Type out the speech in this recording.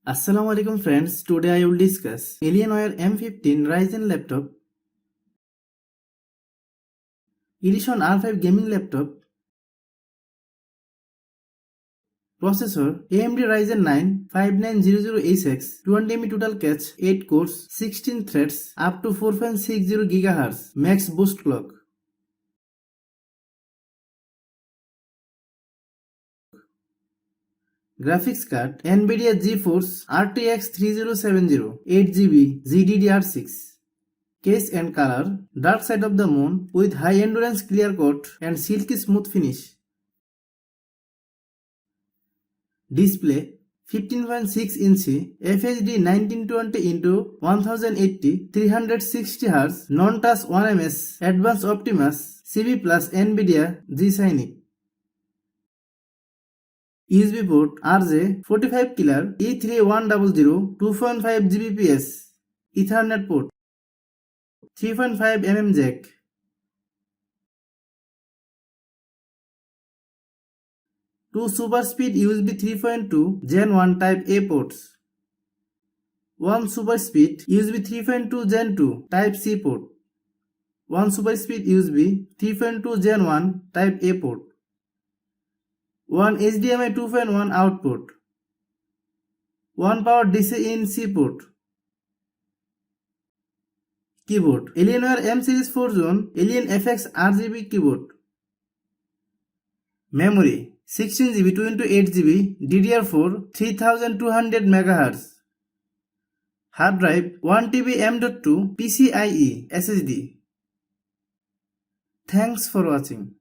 Assalamu alaikum friends, today I will discuss ALIENWARE M15 RYZEN laptop, Edition R5 gaming laptop, processor AMD Ryzen 9 5900HX, 200 total cache, 8 cores, 16 threads, up to 4.60 GHz, max boost clock. Graphics card NVIDIA GeForce RTX 3070, 8GB GDDR6. Case and color dark side of the moon with high endurance clear coat and silky smooth finish. Display 15.6 inch FHD 1920x1080 360Hz non-touch 1ms Advanced Optimus CB plus NVIDIA G-Sync. USB port RJ45 killer E3100 2.5 Gbps. Ethernet port 3.5 mm jack. Two super speed USB 3.2 Gen 1 Type A ports. One super speed USB 3.2 Gen 2 Type C port. One super speed USB 3.2 Gen 1 Type A port. One HDMI 2.1 output. One power DC in C port. Keyboard Alienware M Series 4 Zone Alien FX RGB keyboard. Memory 16GB 2x8GB DDR4 3200 MHz. Hard drive 1TB M.2 PCIe SSD. Thanks for watching.